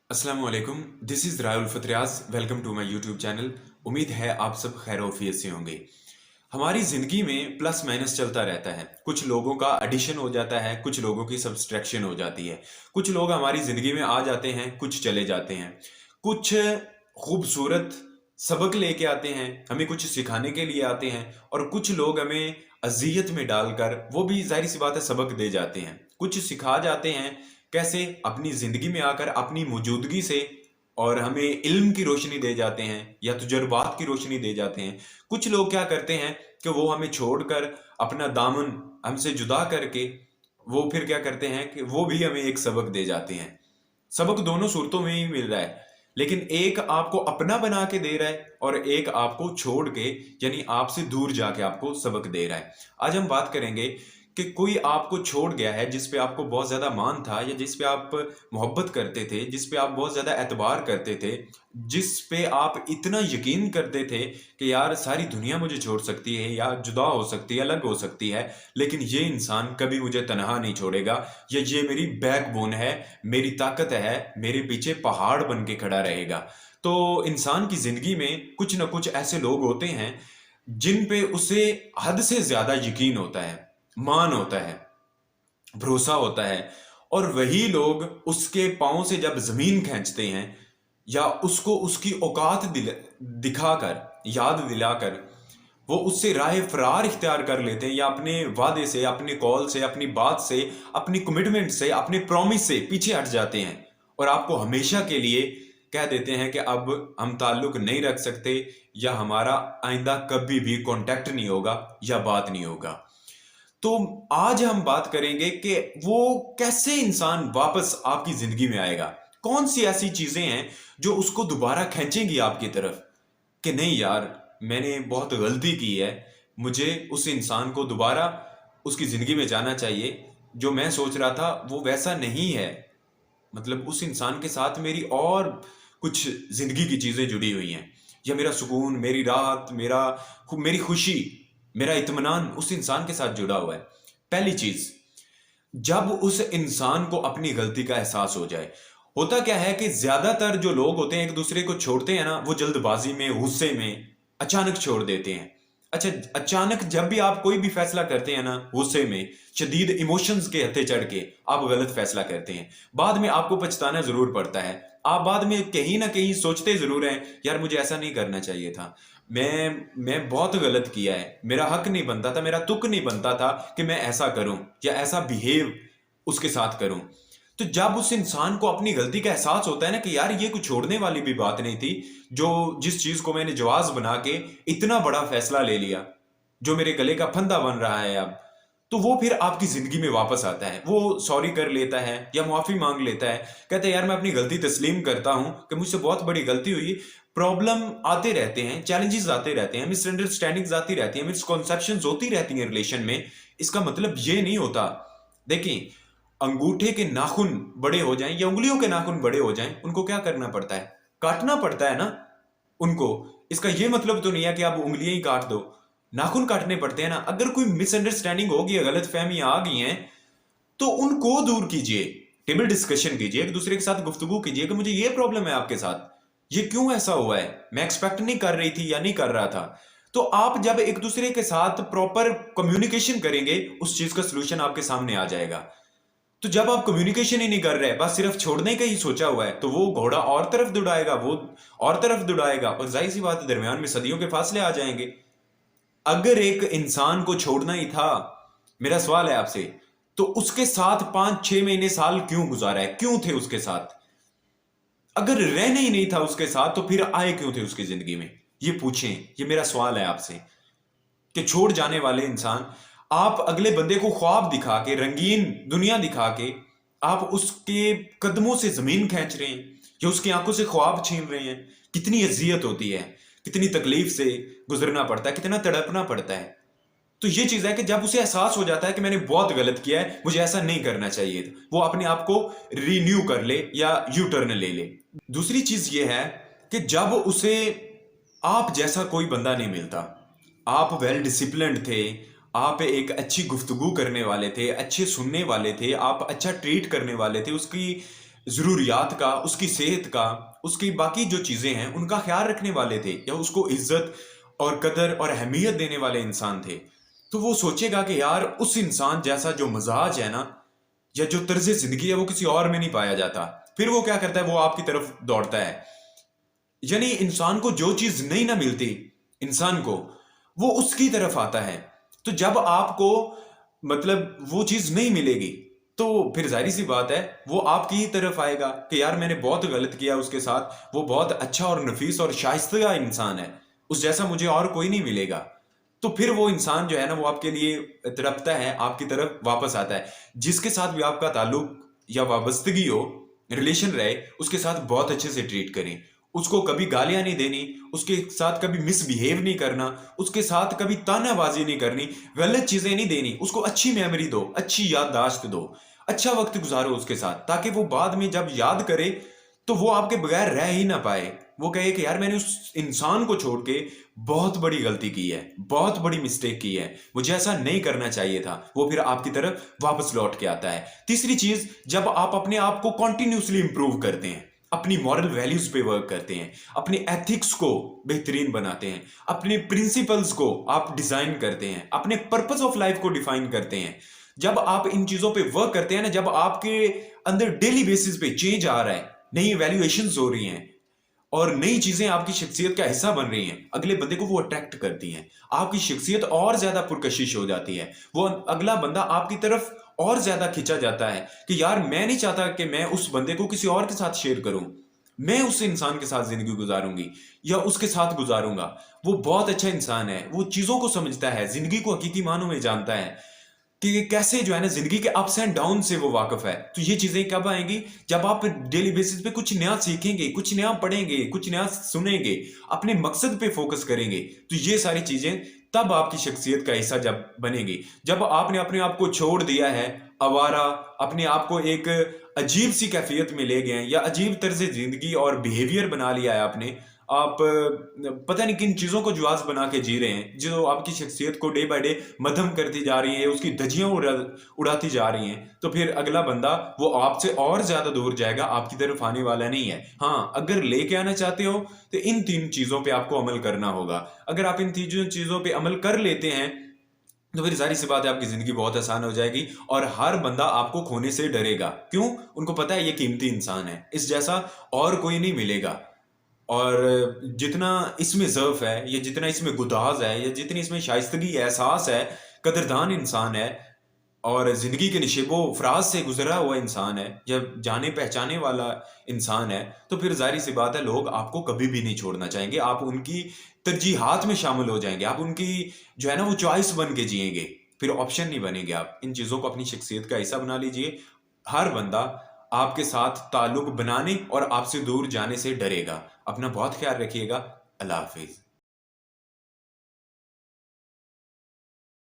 अस्सलाम वालेकुम, this is Rahul Fatriyaz. Welcome to my YouTube channel. उम्मीद है आप सब खैर वफियत से होंगे। हमारी ज़िंदगी में प्लस माइनस चलता रहता है। कुछ लोगों का एडिशन हो जाता है, कुछ लोगों की सब्सट्रैक्शन हो जाती है। कुछ लोग हमारी ज़िंदगी में आ जाते हैं, कुछ चले जाते हैं। कुछ खूबसूरत सबक लेके आते हैं, हमें कुछ सिखाने के लिए आते हैं, और कुछ लोग हमें अज़ियत में डालकर वो भी ज़ाहिर सी बात है सबक दे जाते हैं। कुछ सिखा जाते हैं कैसे अपनी ज़िंदगी में आकर अपनी मौजूदगी से, और हमें इल्म की रोशनी दे जाते हैं या तजुर्बात की रोशनी दे जाते हैं। कुछ लोग क्या करते हैं कि वो हमें छोड़कर अपना दामन हमसे जुदा करके वो फिर क्या करते हैं कि वो भी हमें एक सबक दे जाते हैं। सबक दोनों सूरतों में ही मिल रहा है, लेकिन एक आपको अपना बना के दे रहा है और एक आपको छोड़ के यानी आपसे दूर जाके आपको सबक दे रहा है। आज हम बात करेंगे कि कोई आपको छोड़ गया है जिस पे आपको बहुत ज़्यादा मान था, या जिस पे आप मोहब्बत करते थे, जिस पे आप बहुत ज़्यादा एतबार करते थे, जिस पे आप इतना यकीन करते थे कि यार सारी दुनिया मुझे छोड़ सकती है या जुदा हो सकती है, अलग हो सकती है, लेकिन ये इंसान कभी मुझे तनहा नहीं छोड़ेगा, या ये मेरी बैकबोन है, मेरी ताकत है, मेरे पीछे पहाड़ बन के खड़ा रहेगा। तो इंसान की ज़िंदगी में कुछ ना कुछ ऐसे लोग होते हैं जिन पे उसे हद से ज़्यादा यकीन होता है, मान होता है, भरोसा होता है, और वही लोग उसके पाँव से जब ज़मीन खींचते हैं या उसको उसकी औकात दिखाकर, याद दिलाकर वो उससे राह फरार इख्तियार कर लेते हैं, या अपने वादे से, अपने कॉल से, अपनी बात से, अपनी कमिटमेंट से, अपने प्रॉमिस से पीछे हट जाते हैं और आपको हमेशा के लिए कह देते हैं कि अब हम ताल्लुक नहीं रख सकते, या हमारा आइंदा कभी भी कांटेक्ट नहीं होगा या बात नहीं होगा। तो आज हम बात करेंगे कि वो कैसे इंसान वापस आपकी जिंदगी में आएगा। कौन सी ऐसी चीजें हैं जो उसको दोबारा खींचेंगी आपकी तरफ कि नहीं यार, मैंने बहुत गलती की है, मुझे उस इंसान को दोबारा उसकी ज़िंदगी में जाना चाहिए। जो मैं सोच रहा था वो वैसा नहीं है, मतलब उस इंसान के साथ मेरी और कुछ ज़िंदगी की चीज़ें जुड़ी हुई हैं, या मेरा सुकून, मेरी राहत, मेरी खुशी, मेरा इत्मीनान उस इंसान के साथ जुड़ा हुआ है। पहली चीज़, जब उस इंसान को अपनी गलती का एहसास हो जाए। होता क्या है कि ज्यादातर जो लोग होते हैं एक दूसरे को छोड़ते हैं ना, वो जल्दबाजी में, गुस्से में अचानक छोड़ देते हैं। अच्छा, अचानक जब भी आप कोई भी फैसला करते हैं ना, गुस्से में, शदीद इमोशंस के हत्थे चढ़ के आप गलत फैसला करते हैं, बाद में आपको पछताना जरूर पड़ता है। आप बाद में कहीं ना कहीं सोचते जरूर हैं, यार मुझे ऐसा नहीं करना चाहिए था, मैं बहुत गलत किया है, मेरा हक नहीं बनता था, मेरा तुक नहीं बनता था कि मैं ऐसा करूं या ऐसा बिहेव उसके साथ करूं। तो जब उस इंसान को अपनी गलती का एहसास होता है ना कि यार ये कुछ छोड़ने वाली भी बात नहीं थी, जो जिस चीज को मैंने जवाज बना के इतना बड़ा फैसला ले लिया, जो मेरे गले का फंदा बन रहा है अब, तो वो फिर आपकी जिंदगी में वापस आता है। वो सॉरी कर लेता है या माफी मांग लेता है, कहता है यार मैं अपनी गलती तस्लीम करता हूं कि मुझसे बहुत बड़ी गलती हुई। प्रॉब्लम आते रहते हैं, चैलेंजेस आते रहते हैं, मिसअंडरस्टैंडिंग्स आती रहती हैं, मिसकॉन्सेप्शंस होती रहती हैं रिलेशन में। इसका मतलब ये नहीं होता, देखिए, अंगूठे के नाखून बड़े हो जाएं या उंगलियों के नाखून बड़े हो जाएं, उनको क्या करना पड़ता है? काटना पड़ता है ना उनको। इसका ये मतलब तो नहीं है कि आप उंगलियां ही काट दो, नाखून काटने पड़ते हैं ना। अगर कोई मिसअंडरस्टैंडिंग होगी या गलत फहमियां आ गई हैं तो उनको दूर कीजिए, टेबल डिस्कशन कीजिए, एक दूसरे के साथ गुफ्तगू कीजिए कि मुझे ये प्रॉब्लम है आपके साथ, ये क्यों ऐसा हुआ है, मैं एक्सपेक्ट नहीं कर रही थी या नहीं कर रहा था। तो आप जब एक दूसरे के साथ प्रॉपर कम्युनिकेशन करेंगे, उस चीज का सोल्यूशन आपके सामने आ जाएगा। तो जब आप कम्युनिकेशन ही नहीं कर रहे, बस सिर्फ छोड़ने का ही सोचा हुआ है, तो वो घोड़ा और तरफ दौड़ाएगा, वो और तरफ दौड़ाएगा, और जाहिर सी बात है दरमियान में सदियों के फासले आ जाएंगे। अगर एक इंसान को छोड़ना ही था, मेरा सवाल है आपसे, तो उसके साथ 5-6 महीने, साल क्यों गुजारा है? क्यों थे उसके साथ? अगर रहना ही नहीं था उसके साथ तो फिर आए क्यों थे उसकी जिंदगी में? ये पूछें, ये मेरा सवाल है आपसे। कि छोड़ जाने वाले इंसान, आप अगले बंदे को ख्वाब दिखा के, रंगीन दुनिया दिखा के, आप उसके कदमों से जमीन खींच रहे हैं या उसकी आंखों से ख्वाब छीन रहे हैं। कितनी अजियत होती है, कितनी तकलीफ से गुजरना पड़ता है, कितना तड़पना पड़ता है। तो ये चीज है कि जब उसे एहसास हो जाता है कि मैंने बहुत गलत किया है, मुझे ऐसा नहीं करना चाहिए था, वो अपने आप को रिन्यू कर ले या यू टर्न ले ले। दूसरी चीज ये है कि जब उसे आप जैसा कोई बंदा नहीं मिलता, आप वेल डिसिप्लिन्ड थे, आप एक अच्छी गुफ्तगू करने वाले थे, अच्छे सुनने वाले थे, आप अच्छा ट्रीट करने वाले थे, उसकी ضروریات کا، اس کی صحت کا، اس کی باقی جو چیزیں ہیں ان کا خیال رکھنے والے تھے، یا اس کو عزت اور قدر اور اہمیت دینے والے انسان تھے، تو وہ سوچے گا کہ یار اس انسان جیسا جو مزاج ہے نا، یا جو طرز زندگی ہے وہ کسی اور میں نہیں پایا جاتا. پھر وہ کیا کرتا ہے، وہ آپ کی طرف دوڑتا ہے. یعنی انسان کو جو چیز نہیں نہ ملتی، انسان کو وہ اس کی طرف آتا ہے. تو جب آپ کو مطلب وہ چیز نہیں ملے گی تو پھر ظاہری سی بات ہے وہ آپ کی ہی طرف آئے گا کہ یار میں نے بہت غلط کیا اس کے ساتھ، وہ بہت اچھا اور نفیس اور شائستہ انسان ہے، اس جیسا مجھے اور کوئی نہیں ملے گا. تو پھر وہ انسان جو ہے نا وہ آپ کے لیے تڑپتا ہے، آپ کی طرف واپس آتا ہے. جس کے ساتھ بھی آپ کا تعلق یا وابستگی ہو، ریلیشن رہے، اس کے ساتھ بہت اچھے سے ٹریٹ کریں. اس کو کبھی گالیاں نہیں دینی، اس کے ساتھ کبھی مس بیہیو نہیں کرنا، اس کے ساتھ کبھی تانا بازی نہیں کرنی، غلط چیزیں نہیں دینی. اس کو اچھی میموری دو، اچھی یادداشت دو، اچھا وقت گزارو اس کے ساتھ، تاکہ وہ بعد میں جب یاد کرے تو وہ آپ کے بغیر رہ ہی نہ پائے. وہ کہے کہ یار میں نے اس انسان کو چھوڑ کے بہت بڑی غلطی کی ہے، بہت بڑی مسٹیک کی ہے، مجھے ایسا نہیں کرنا چاہیے تھا. وہ پھر آپ کی طرف واپس لوٹ کے آتا ہے. تیسری چیز، جب آپ اپنے آپ کو کنٹینیوسلی امپروو کرتے ہیں، اپنی مورل ویلیوز پہ ورک کرتے ہیں، اپنے ایتھکس کو بہترین بناتے ہیں، اپنے پرنسپلز کو آپ ڈیزائن کرتے ہیں، اپنے پرپز آف لائف کو ڈیفائن کرتے ہیں، جب آپ ان چیزوں پہ ورک کرتے ہیں نا، جب آپ کے اندر ڈیلی بیسس پہ چینج آ رہا ہے، نئی ویلیویشنز ہو رہی ہیں اور نئی چیزیں آپ کی شخصیت کا حصہ بن رہی ہیں، اگلے بندے کو وہ اٹریکٹ کرتی ہیں، آپ کی شخصیت اور زیادہ پرکشش ہو جاتی ہے، وہ اگلا بندہ آپ کی طرف اور زیادہ کھینچا جاتا ہے کہ یار میں نہیں چاہتا کہ میں اس بندے کو کسی اور کے ساتھ شیئر کروں، میں اس انسان کے ساتھ زندگی گزاروں گی یا اس کے ساتھ گزاروں گا. وہ بہت اچھا انسان ہے، وہ چیزوں کو سمجھتا ہے، زندگی کو حقیقی معنوں میں جانتا ہے کہ یہ کیسے جو ہے نا زندگی کے اپس اینڈ ڈاؤن سے وہ واقف ہے. تو یہ چیزیں کب آئیں گی؟ جب آپ ڈیلی بیسس پہ کچھ نیا سیکھیں گے، کچھ نیا پڑھیں گے، کچھ نیا سنیں گے، اپنے مقصد پہ فوکس کریں گے. تو یہ ساری چیزیں تب آپ کی شخصیت کا حصہ جب بنے گی. جب آپ نے اپنے آپ کو چھوڑ دیا ہے آوارہ، اپنے آپ کو ایک عجیب سی کیفیت میں لے گئے ہیں یا عجیب طرز زندگی اور بیہیویئر بنا لیا ہے آپ پتہ نہیں کن چیزوں کو جواز بنا کے جی رہے ہیں جو آپ کی شخصیت کو ڈے بائی ڈے مدھم کرتی جا رہی ہیں، اس کی دھجیاں اڑاتی جا رہی ہیں. تو پھر اگلا بندہ وہ آپ سے اور زیادہ دور جائے گا، آپ کی طرف آنے والا نہیں ہے. ہاں، اگر لے کے آنا چاہتے ہو تو ان 3 چیزوں پہ آپ کو عمل کرنا ہوگا. اگر آپ ان 3 چیزوں پہ عمل کر لیتے ہیں تو پھر ظاہر سی بات ہے آپ کی زندگی بہت آسان ہو جائے گی، اور ہر بندہ آپ کو کھونے سے ڈرے گا. کیوں؟ ان کو پتا ہے یہ قیمتی انسان ہے، اس جیسا اور کوئی نہیں ملے گا. اور جتنا اس میں ضعف ہے یا جتنا اس میں گداز ہے یا جتنی اس میں شائستگی احساس ہے، قدردان انسان ہے اور زندگی کے نشیب و فراز سے گزرا ہوا انسان ہے، جب جانے پہچانے والا انسان ہے، تو پھر ظاہری سی بات ہے لوگ آپ کو کبھی بھی نہیں چھوڑنا چاہیں گے. آپ ان کی ترجیحات میں شامل ہو جائیں گے، آپ ان کی جو ہے نا وہ چوائس بن کے جئیں گے، پھر آپشن نہیں بنیں گے. آپ ان چیزوں کو اپنی شخصیت کا حصہ بنا لیجئے. ہر بندہ آپ کے ساتھ تعلق بنانے اور آپ سے دور جانے سے ڈرے گا. اپنا بہت خیال رکھیے گا. اللہ حافظ.